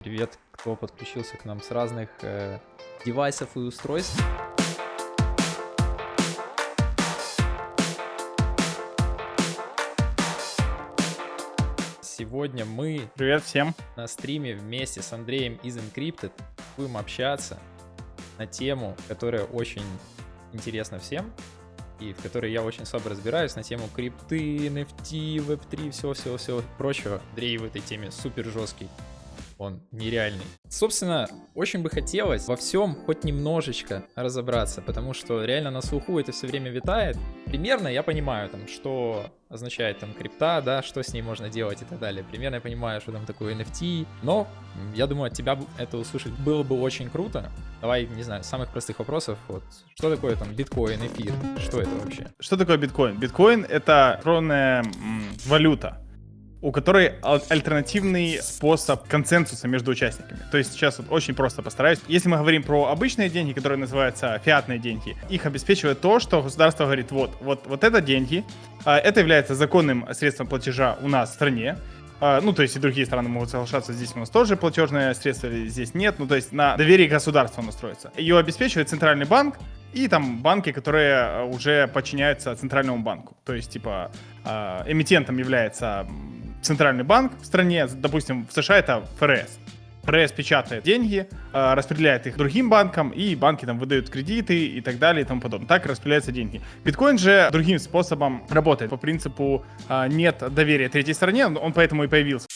Привет, кто подключился к нам с разных девайсов и устройств. Сегодня мы Привет всем. на стриме вместе с Андреем из Encrypted будем общаться на тему, которая очень интересна всем и в которой я очень слабо разбираюсь, на тему крипты, NFT, Web3, всего прочего. Андрей в этой теме супер жесткий. Он нереальный. Собственно, очень бы хотелось во всем хоть немножечко разобраться, потому что реально на слуху это все время витает. Примерно я понимаю, там, что означает там крипта, да, что с ней можно делать и так далее. Примерно я понимаю, что там такое NFT, но я думаю, от тебя это услышать было бы очень круто. Давай, не знаю, с самых простых вопросов. Вот, что такое там биткоин, эфир? Что это вообще? Что такое биткоин? Биткоин — это электронная валюта, у которой альтернативный способ консенсуса между участниками. То есть сейчас вот очень просто постараюсь. Если мы говорим про обычные деньги, которые называются фиатные деньги, их обеспечивает то, что государство говорит, вот это деньги, это является законным средством платежа у нас в стране. Ну, то есть и другие страны могут соглашаться, здесь у нас тоже платежное средство, здесь нет. Ну, то есть на доверии государства оно строится. Ее обеспечивает центральный банк и там банки, которые уже подчиняются центральному банку. То есть, типа, эмитентом является центральный банк в стране, допустим, в США это ФРС. ФРС печатает деньги, распределяет их другим банкам, и банки там выдают кредиты и так далее и тому подобное. Так распределяются деньги. Биткоин же другим способом работает. По принципу нет доверия третьей стороне, он поэтому и появился.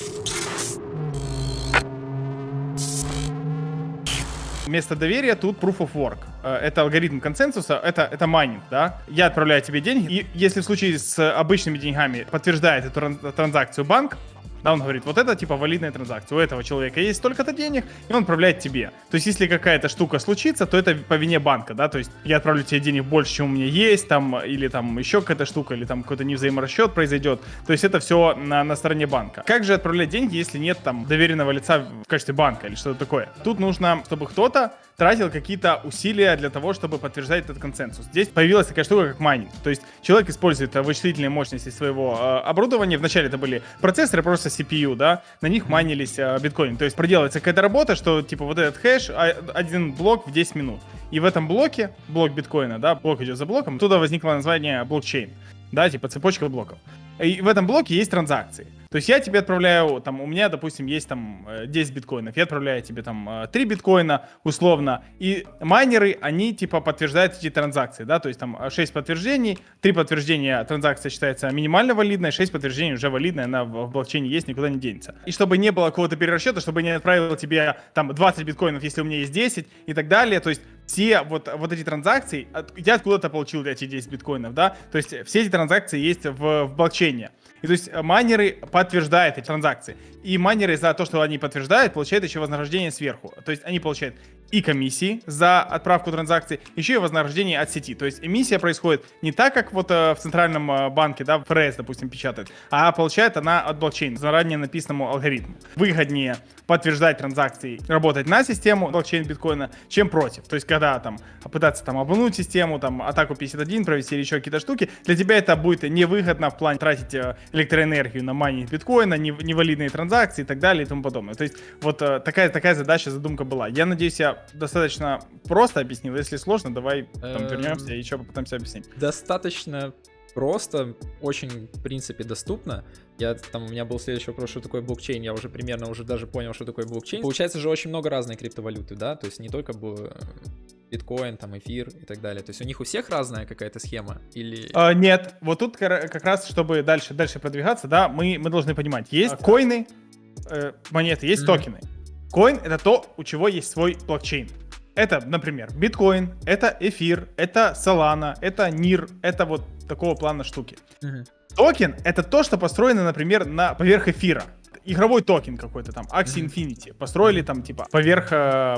Вместо доверия тут proof of work. Это алгоритм консенсуса, это майнинг, да. Я отправляю тебе деньги, и если в случае с обычными деньгами подтверждает эту транзакцию банк, да, он говорит, вот это типа валидная транзакция, у этого человека есть столько-то денег, и он отправляет тебе. То есть, если какая-то штука случится, то это по вине банка, да, то есть я отправлю тебе денег больше, чем у меня есть, там, или там еще какая-то штука, или там какой-то невзаиморасчет произойдет, то есть это все на стороне банка. Как же отправлять деньги, если нет там доверенного лица в качестве банка или что-то такое? Тут нужно, чтобы кто-то тратил какие-то усилия для того, чтобы подтверждать этот консенсус. Здесь появилась такая штука, как майнинг. То есть человек использует вычислительные мощности своего оборудования. Вначале это были процессоры, просто CPU, да, на них майнились биткоин. То есть проделывается какая-то работа, что типа вот этот хэш, один блок в 10 минут. И в этом блоке, блок биткоина, да, блок идет за блоком, туда возникло название блокчейн, да, типа цепочка блоков. И в этом блоке есть транзакции. То есть я тебе отправляю, там, у меня, допустим, есть там 10 биткоинов, я отправляю тебе там 3 биткоина, условно, и майнеры, они, типа, подтверждают эти транзакции, да, то есть там 6 подтверждений, 3 подтверждения транзакция считается минимально валидной, 6 подтверждений уже валидная, она в блокчейне есть, никуда не денется. И чтобы не было какого-то перерасчета, чтобы я не отправил тебе там 20 биткоинов, если у меня есть 10 и так далее, то есть все вот эти транзакции, я откуда-то получил эти 10 биткоинов, да, то есть все эти транзакции есть в блокчейне. И то есть майнеры подтверждают эти транзакции. И майнеры за то, что они подтверждают, получают еще вознаграждение сверху. То есть они получают и комиссии за отправку транзакций, еще и вознаграждение от сети. То есть эмиссия происходит не так, как вот в центральном банке, да, ФРС, допустим, печатает, а получает она от блокчейна, заранее написанному алгоритму. Выгоднее подтверждать транзакции, работать на систему блокчейн биткоина, чем против. То есть когда там пытаться там обмануть систему, там атаку 51 провести или еще какие-то штуки, для тебя это будет невыгодно в плане тратить электроэнергию на майнинг биткоина, невалидные транзакции и так далее и тому подобное. То есть вот такая задача, задумка была. Я надеюсь, я достаточно просто объяснил. Если сложно, давай там вернемся и еще попытаемся объяснить. Достаточно просто, очень, в принципе, доступно. У меня был следующий вопрос, что такое блокчейн, я уже примерно даже понял, что такое блокчейн. Получается же очень много разной криптовалюты, да, то есть не только биткоин, там, эфир и так далее. То есть у них у всех разная какая-то схема? Или... Нет, вот тут как раз, чтобы дальше продвигаться, да, мы должны понимать, есть коины, монеты, есть токены. Коин — это то, у чего есть свой блокчейн. Это, например, биткоин, это эфир, это Solana, это NIR, это вот такого плана штуки. Токен — это то, что построено, например, поверх эфира. Игровой токен какой-то там, Axie Infinity, построили там типа поверх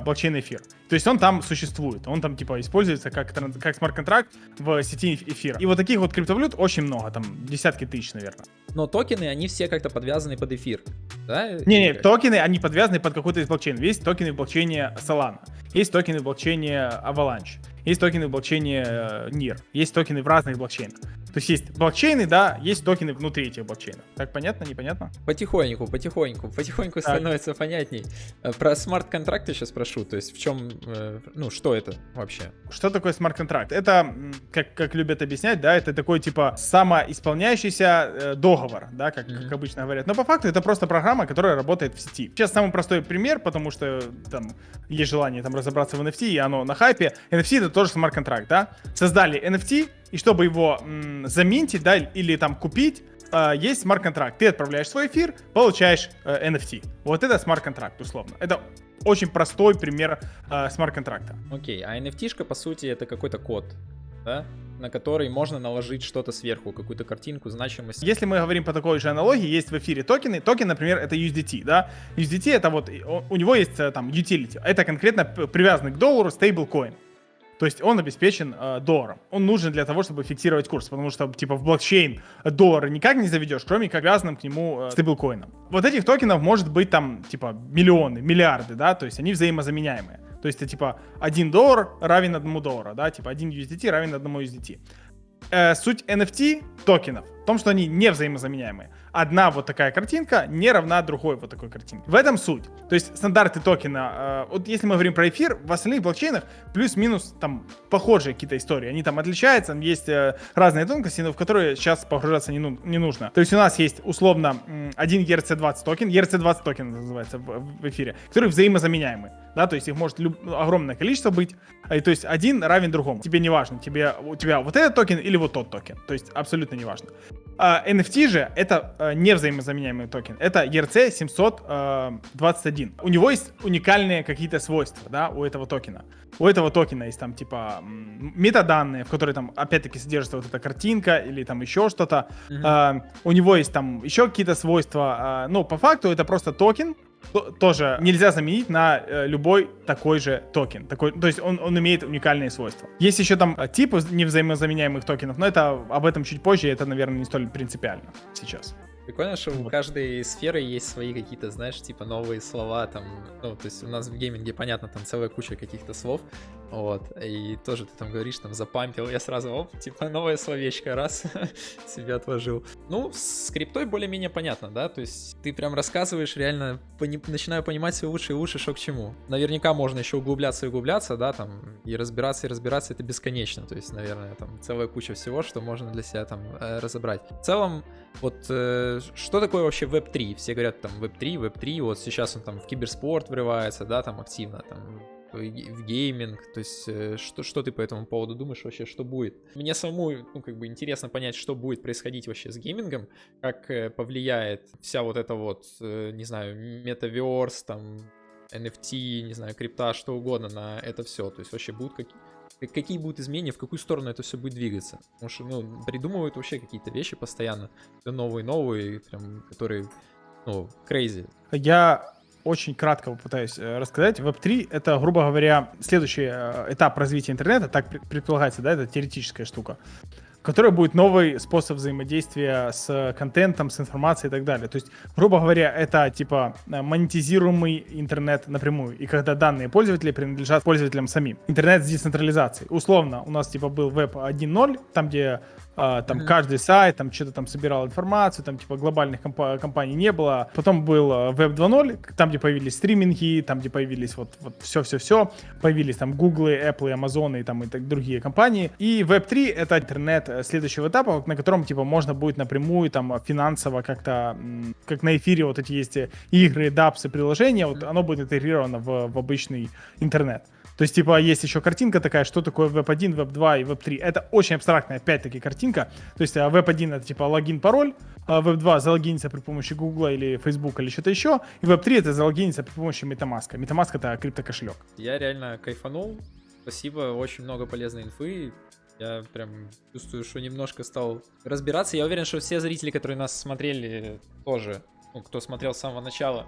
блокчейна эфир. То есть он там существует, он там типа используется как смарт-контракт в сети эфира. И вот таких вот криптовалют очень много, там десятки тысяч, наверное. Но токены, они все как-то подвязаны под эфир, да? Не, токены, они подвязаны под какой-то из блокчейнов. Есть токены в блокчейне Solana, есть токены в блокчейне Avalanche, есть токены в блокчейне NIR, есть токены в разных блокчейнах. То есть есть блокчейны, да, есть токены внутри этих блокчейнов. Так понятно, непонятно? Потихоньку становится понятней. Про смарт-контракты сейчас спрошу, то есть в чем, ну, что это вообще? Что такое смарт-контракт? Это, как любят объяснять, да, это такой, типа, самоисполняющийся договор, да, как обычно говорят. Но по факту это просто программа, которая работает в сети. Сейчас самый простой пример, потому что там есть желание там разобраться в NFT, и оно на хайпе. NFT — это тоже смарт-контракт, да. Создали NFT, и чтобы его заминтить, да, или там купить, есть смарт-контракт. Ты отправляешь свой эфир, получаешь NFT. Вот это смарт-контракт, условно. Это очень простой пример смарт-контракта. Окей, а NFT-шка, по сути, это какой-то код, да? На который можно наложить что-то сверху, какую-то картинку, значимость. Если мы говорим по такой же аналогии, есть в эфире токены. Токен, например, это USDT, да? USDT — это вот, у него есть там utility. Это конкретно привязанный к доллару стейблкоин. То есть он обеспечен долларом. Он нужен для того, чтобы фиксировать курс, потому что, типа, в блокчейн доллара никак не заведешь, кроме как привязанным к нему стейблкоином. Вот этих токенов может быть там, типа, миллионы, миллиарды, да, то есть они взаимозаменяемые. То есть это, типа, $1 равен $1, да, типа, 1 USDT равен 1 USDT. Суть NFT токенов в том, что они не взаимозаменяемые. Одна вот такая картинка не равна другой вот такой картинке. В этом суть. То есть стандарты токена, вот если мы говорим про эфир, в остальных блокчейнах плюс-минус там похожие какие-то истории. Они там отличаются, есть разные тонкости, но в которые сейчас погружаться не нужно. То есть у нас есть условно один ERC-20 токен, ERC-20 токен называется в эфире, который взаимозаменяемый. Да, то есть их может огромное количество быть. То есть один равен другому. Тебе не важно, у тебя вот этот токен или вот тот токен. То есть абсолютно не важно. NFT же это не взаимозаменяемый токен. Это ERC-721. У него есть уникальные какие-то свойства, да, у этого токена. У этого токена есть там типа метаданные, в которые там опять-таки содержится вот эта картинка или там еще что-то. У него есть там еще какие-то свойства. Но по факту это просто токен. Тоже нельзя заменить на любой такой же токен. То есть он имеет уникальные свойства. Есть еще там типы невзаимозаменяемых токенов, но это об этом чуть позже, это, наверное, не столь принципиально сейчас. Прикольно, что у каждой сферы есть свои какие-то, знаешь, типа новые слова там, ну, то есть у нас в гейминге, понятно, там целая куча каких-то слов, вот, и тоже ты там говоришь, там, запампил, я сразу, оп, типа, новое словечко, раз, себе отложил. Ну, с криптой более-менее понятно, да, то есть ты прям рассказываешь, реально начинаю понимать все лучше и лучше, что к чему. Наверняка можно еще углубляться, да, там, и разбираться, это бесконечно, то есть, наверное, там, целая куча всего, что можно для себя там разобрать. В целом, вот, что такое вообще Web3? Все говорят там Web3, вот сейчас он там в киберспорт врывается, да, там активно, там в гейминг, то есть что ты по этому поводу думаешь вообще, что будет? Мне самому, ну, как бы интересно понять, что будет происходить вообще с геймингом, как повлияет вся вот эта вот, не знаю, метаверс, там, NFT, не знаю, крипта, что угодно на это все, то есть вообще будут какие будут изменения, в какую сторону это все будет двигаться. Потому что, ну, придумывают вообще какие-то вещи постоянно. Все новые, прям, которые, ну, crazy. Я очень кратко попытаюсь рассказать. Web3 — это, грубо говоря, следующий этап развития интернета, так предполагается, да, это теоретическая штука, в которой будет новый способ взаимодействия с контентом, с информацией и так далее. То есть, грубо говоря, это типа монетизируемый интернет напрямую, и когда данные пользователей принадлежат пользователям самим. Интернет с децентрализацией. Условно, у нас типа был веб 1.0, там где там каждый сайт там что-то там собирал информацию, там типа глобальных компаний не было. Потом был Web 2.0, там где появились стриминги, там где появились вот все, появились там Google, Apple, Amazon и там и так другие компании. И Web 3 это интернет следующего этапа, на котором типа можно будет напрямую там финансово как-то, как на эфире вот эти есть игры, дапсы, приложения, вот оно будет интегрировано в обычный интернет. То есть, типа, есть еще картинка такая, что такое Web 1, Web 2 и Web 3. Это очень абстрактная, опять-таки, картинка. То есть, Web 1 это, типа, логин, пароль. Web 2 залогиниться при помощи Google или Facebook или что-то еще. И Web 3 это залогиниться при помощи MetaMask. MetaMask это криптокошелек. Я реально кайфанул. Спасибо, очень много полезной инфы. Я прям чувствую, что немножко стал разбираться. Я уверен, что все зрители, которые нас смотрели, тоже, ну, кто смотрел с самого начала,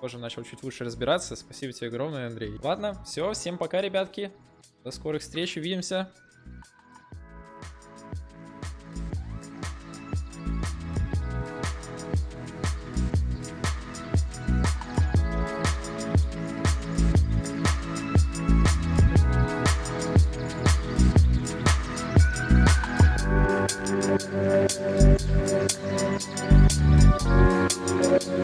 тоже начал чуть лучше разбираться. Спасибо тебе огромное, Андрей. Ладно, все, всем пока, ребятки. До скорых встреч, увидимся.